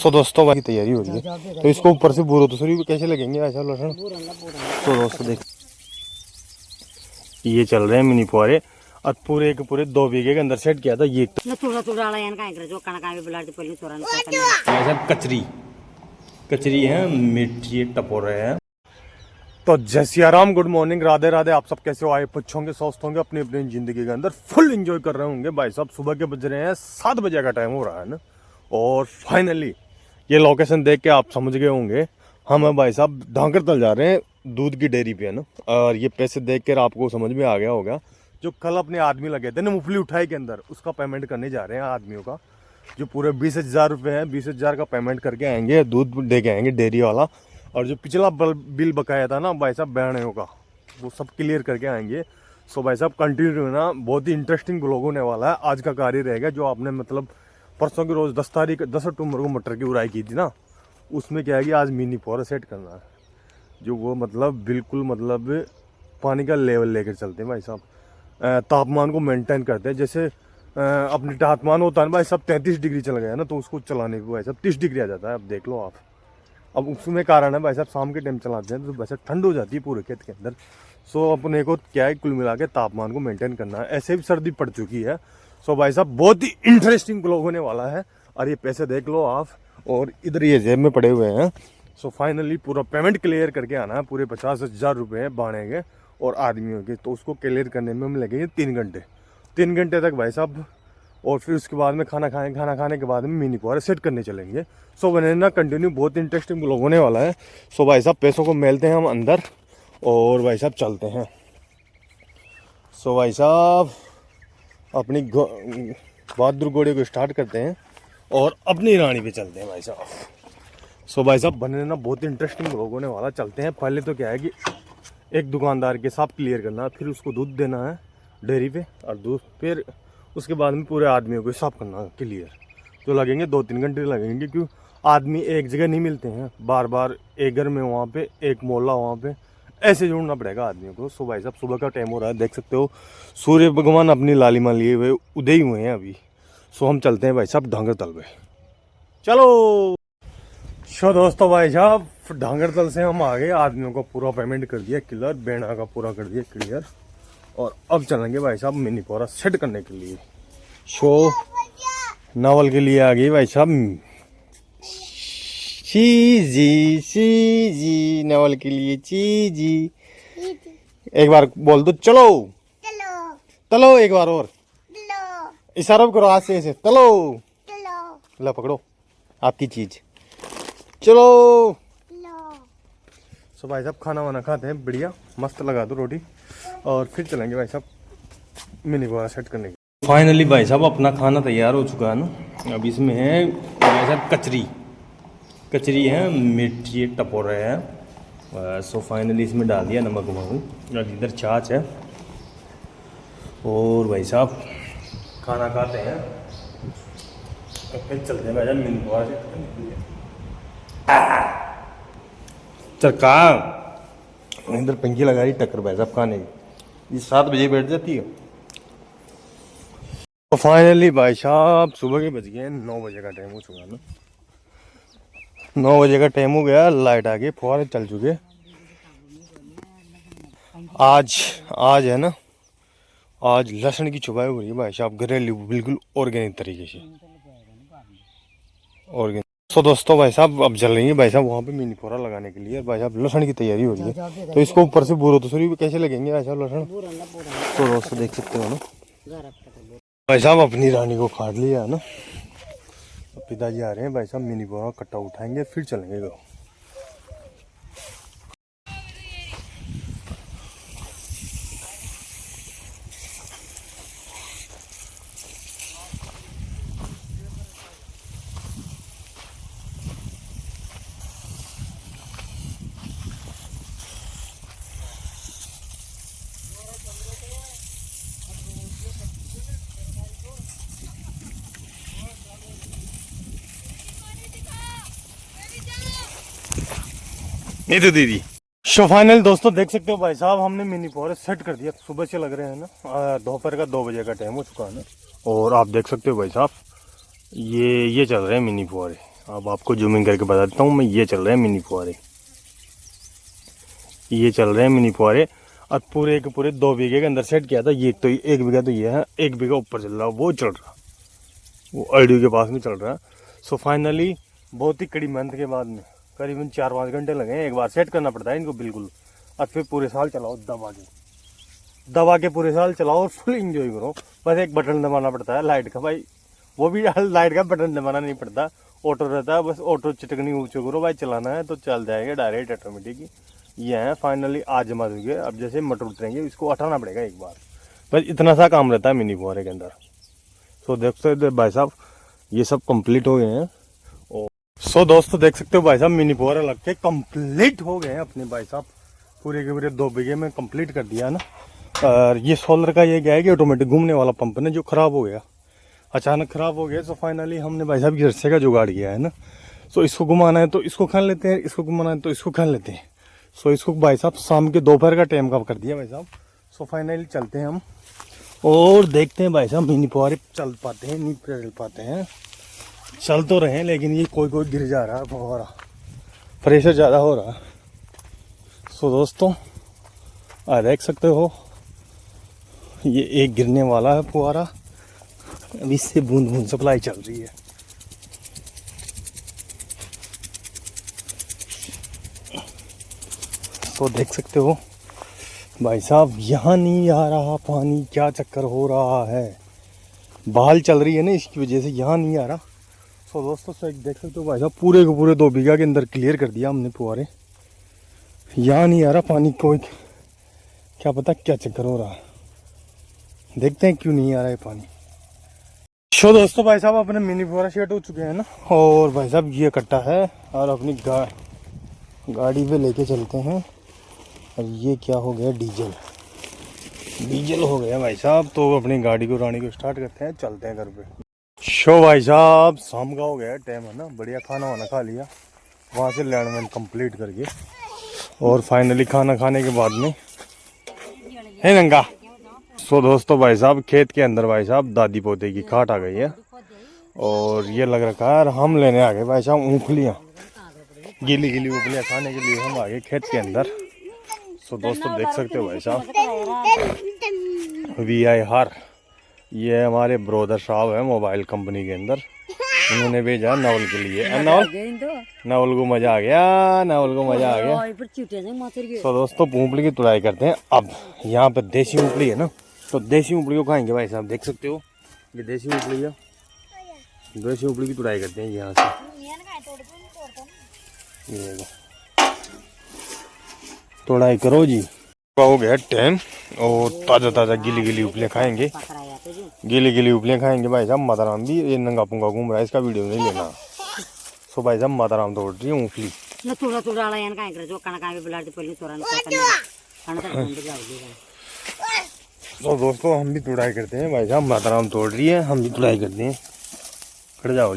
तो दोस्तों भाई तैयारी हो रही है, तो इसको ऊपर से बुरो दूसरी भी कैसे लगेंगे ऐसा लहसुन। तो दोस्तों देख ये चल रहे हैं मिनी फुहारे और पूरे के पूरे 2 बीघे के अंदर सेट किया था ये कचरी कचरी है मिर्ची टपोर है। तो जय सिया राम, गुड मॉर्निंग, राधे राधे। आप सब कैसे हो, आए पुच्छ होंगे, स्वस्थ होंगे, अपनी अपनी जिंदगी के अंदर फुल एंजॉय कर रहे होंगे। भाई साहब सुबह के बज रहे हैं 7 बजे का टाइम हो रहा है ना, और फाइनली ये लोकेशन देख के आप समझ गए होंगे हम है भाई साहब ढांकरतल जा रहे हैं, दूध की डेयरी पे है ना। और ये पैसे देख कर आपको समझ में आ गया होगा, जो कल अपने आदमी लगे थे ना मुफली उठाई के अंदर, उसका पेमेंट करने जा रहे हैं आदमियों का, जो पूरे 20,000 रुपये है। 20,000 का पेमेंट करके आएंगे, दूध दे के आएंगे डेयरी वाला। और जो पिछला बिल बकाया था ना भाई साहब बयानों का, वो सब क्लियर करके आएंगे। सो भाई साहब कंटिन्यू ना, बहुत ही इंटरेस्टिंग ब्लॉग होने वाला है। आज का कार्य रहेगा जो आपने मतलब परसों की रोज़ 10 अक्टूबर को मटर की उड़ाई की थी ना, उसमें क्या है कि आज मिनी फुहारा सेट करना है, जो वो मतलब बिल्कुल मतलब पानी का लेवल लेकर चलते हैं भाई साहब। तापमान को मेंटेन करते हैं, जैसे अपनी तापमान होता है ना भाई साहब 33 डिग्री चल गया ना, तो उसको चलाने पे भाई साहब 30 डिग्री आ जाता है। अब देख लो आप, अब उसमें कारण है भाई साहब शाम के टाइम चलाते हैं तो वैसे ठंड हो जाती है पूरे खेत के अंदर। सो अपने को क्या है, कुल मिला के तापमान को मेंटेन करना है। ऐसे भी सर्दी पड़ चुकी है। सो भाई साहब बहुत ही इंटरेस्टिंग ब्लॉग होने वाला है। और ये पैसे देख लो आप, और इधर ये जेब में पड़े हुए हैं। सो फाइनली पूरा पेमेंट क्लियर करके आना है, पूरे 50,000 रुपये बांधेंगे और आदमियों के, तो उसको क्लियर करने में हम लगेंगे 3 घंटे। 3 घंटे तक भाई साहब, और फिर उसके बाद में खाना खाने के बाद में मिनी फुहारे सेट करने चलेंगे। सो बने ना कंटिन्यू, बहुत इंटरेस्टिंग ब्लॉग होने वाला है। सो भाई साहब पैसों को मेलते हैं हम अंदर, और भाई साहब चलते हैं। सो भाई साहब अपनी बहादुर घोड़े को स्टार्ट करते हैं और अपनी रानी पे चलते हैं भाई साहब। सो भाई साहब बने ना, बहुत इंटरेस्टिंग ब्लॉग होने वाला। चलते हैं। पहले तो क्या है कि एक दुकानदार के साथ क्लियर करना है, फिर उसको दूध देना है डेयरी पे, और दूध फिर उसके बाद में पूरे आदमियों को साफ करना क्लियर। तो लगेंगे 2-3 घंटे लगेंगे, क्यों आदमी एक जगह नहीं मिलते हैं, बार बार एक घर में वहाँ पे, एक मोहल्ला वहाँ पे, ऐसे जोड़ना पड़ेगा आदमियों को। सो भाई साहब सुबह का टाइम हो रहा है, देख सकते हो सूर्य भगवान अपनी लालिमा लिए हुए उदय हुए हैं अभी। सो हम चलते हैं भाई साहब ढांगरतल पे, चलो। शो दोस्तों भाई साहब ढांगरतल से हम आ गए, आदमियों को पूरा पेमेंट कर दिया क्लियर, बेड़ा का पूरा कर दिया क्लियर, और अब चलेंगे भाई साहब मिनी फुहारा सेट करने के लिए। शो नावल के लिए आ गई भाई साहब चीजी नावल के लिए चीजी। एक बार बोल दो, चलो चलो चलो, एक बार और इशारा करो हाथ से ऐसे, चलो ला पकड़ो आपकी चीज, चलो। सो भाई साहब खाना वाना खाते हैं, बढ़िया मस्त लगा दो रोटी, और फिर चलेंगे भाई साहब मिनी फुहारा सेट करने के। फाइनली भाई साहब अपना खाना तैयार हो चुका है ना। अब इसमें है भाई साहब कचरी है, मिर्ची टपोर है। सो फाइनली इसमें डाल दिया नमक वमक, और इधर छाछ है। और भाई साहब खाना खाते हैं और फिर चलते हैं भाई साहब मिनी फुहारा सेट करने के लिए। चरका इधर पंखी लगा रही टक्कर भाई साहब खाने की, ये 7 बजे बैठ जाती है। तो फाइनली भाई साहब सुबह के बज गए 9 बजे का टाइम हो चुका ना, 9 बजे का टाइम हो गया, लाइट आ गई, फुहारे चल चुके। आज है ना, आज लहसुन की चुबाई हो रही है भाई साहब, घरेलू बिल्कुल ऑर्गेनिक तरीके से ऑर्गेनिक। तो दोस्तों भाई साहब अब चल रही है भाई साहब वहाँ पे मिनी फुहारा लगाने के लिए। भाई साहब लहसुन की तैयारी हो रही है, तो इसको ऊपर से बुरो दूसरी भी कैसे लगेंगे भाई साहब लहसुन। तो दोस्तों देख सकते हो ना, भाई साहब अपनी रानी को काट लिया है ना। पिताजी आ रहे हैं भाई साहब, मिनी फुहारा कट्टा उठाएंगे फिर चलेंगे गाँव। नहीं तो दीदी। शो फाइनल दोस्तों देख सकते हो भाई साहब हमने मिनी फुहारे सेट कर दिया, सुबह से लग रहे हैं ना, दोपहर का 2 बजे का टाइम हो चुका है ना। और आप देख सकते हो भाई साहब ये चल रहे हैं मिनी फुहारे, अब आपको जूमिंग करके बता देता हूँ मैं। ये चल रहे हैं मिनी फुहारे, ये चल रहे हैं मिनी फुहारे। और पूरे के पूरे 2 बीघे के अंदर सेट किया था। ये तो 1 बीघा तो ये है, 1 बीघा ऊपर चल रहा है, वो चल रहा, वो आईडी के पास में चल रहा है। सो फाइनली बहुत ही कड़ी मेहनत के बाद में करीबन 4-5 घंटे लगे हैं। एक बार सेट करना पड़ता है इनको बिल्कुल, और फिर पूरे साल चलाओ दबा के पूरे साल चलाओ और फुल इंजॉय करो। बस एक बटन दबाना पड़ता है लाइट का भाई, वो भी लाइट का बटन दबाना नहीं पड़ता, ऑटो रहता है। बस ऑटो चिटकनी ऊँचे करो भाई, चलाना है तो चल जाएगा डायरेक्ट ऑटोमेटिक। ये है फाइनली आज जमा देंगे। अब जैसे मटर उतरेंगे इसको हटाना पड़ेगा एक बार, बस इतना सा काम रहता है मिनी फुहारे के अंदर। सो देख सकते भाई साहब ये सब कंप्लीट हो गए हैं। और सो दोस्तों देख सकते हो भाई साहब मिनी फुहारा लग के कंप्लीट हो गए हैं अपने भाई साहब। पूरे के पूरे 2 बीघे में कंप्लीट कर दिया है ना। और ये सोलर का ये क्या है कि ऑटोमेटिक घूमने वाला पंप है ना, जो खराब हो गया, अचानक खराब हो गया। सो फाइनली हमने भाई साहब ये रस्से का जुगाड़ किया है ना। सो इसको घुमाना है तो इसको खान लेते हैं, इसको घुमाना है तो इसको खान लेते हैं। सो इसको भाई साहब शाम के दोपहर का टाइम का कर दिया भाई साहब। सो फाइनली चलते हैं हम और देखते हैं भाई साहब मिनी फुहारे चल पाते हैं नहीं चल पाते हैं। चल तो रहे हैं लेकिन ये कोई कोई गिर जा रहा है, फुहारा प्रेशर ज़्यादा हो रहा है। सो दोस्तों देख सकते हो ये एक गिरने वाला है फुहारा, अभी इससे बूंद बूंद सप्लाई चल रही है। तो देख सकते हो भाई साहब यहाँ नहीं आ रहा पानी, क्या चक्कर हो रहा है, बहाल चल रही है ना इसकी वजह से यहाँ नहीं आ रहा। सो दोस्तों सो देख सकते हो भाई साहब पूरे के पूरे 2 बीघा के अंदर क्लियर कर दिया हमने फुहारे। यहाँ नहीं आ रहा पानी, कोई क्या पता क्या चक्कर हो रहा है, देखते हैं क्यों नहीं आ रहा है पानी। सो दोस्तों भाई साहब अपने मिनी फुहारा सेट हो चुके हैं ना। और भाई साहब ये कट्टा है और अपनी गाड़ी पे लेके चलते हैं। और ये क्या हो गया, डीजल हो गया भाई साहब। तो अपनी गाड़ी को रानी को स्टार्ट करते हैं, चलते हैं घर पे। शो भाई साहब शाम का हो गया टाइम है ना, बढ़िया खाना वाना खा लिया वहाँ से लैंडमैन कंप्लीट करके। और फाइनली खाना खाने के बाद में है नंगा। सो दोस्तों भाई साहब खेत के अंदर भाई साहब दादी पोते की खाट आ गई है और ये लग रखा है। हम लेने आ गए भाई साहब मूंगफलियाँ, गीली गीली मूंगफलियाँ खाने के लिए हम आ गए खेत के अंदर। सो दोस्तों देख सकते हो भाई साहब VI हार, ये हमारे ब्रोदर साहब है मोबाइल कंपनी के अंदर, उन्होंने भेजा नवल के लिए। नवल को मजा आ गया, नवल को मजा आ गया। तो दोस्तों मूंगफली की तुड़ाई करते हैं। अब यहाँ पे देसी मूंगफली है ना, तो देसी मूंगफली को खाएंगे भाई साहब। देख सकते हो ये देसी मूंगफली है, देसी मूंगफली की तुड़ाई करते हैं यहाँ से। ये तुड़ाई करो जी। हो गया टाइम और ताज़ा ताज़ा गीली गीली उपलियाँ खाएंगे, गीली गीली उपलियाँ खाएंगे भाई साहब। माताराम भी ये नंगा पुंगा घूम रहा है, इसका वीडियो नहीं लेना। सो भाई साहब माताराम तोड़ रही है मूंगफली। तो दोस्तों हम भी तुड़ाई करते हैं भाई साहब, माताराम तोड़ रही है हम भी तुड़ाई करते हैं। खड़ जाओ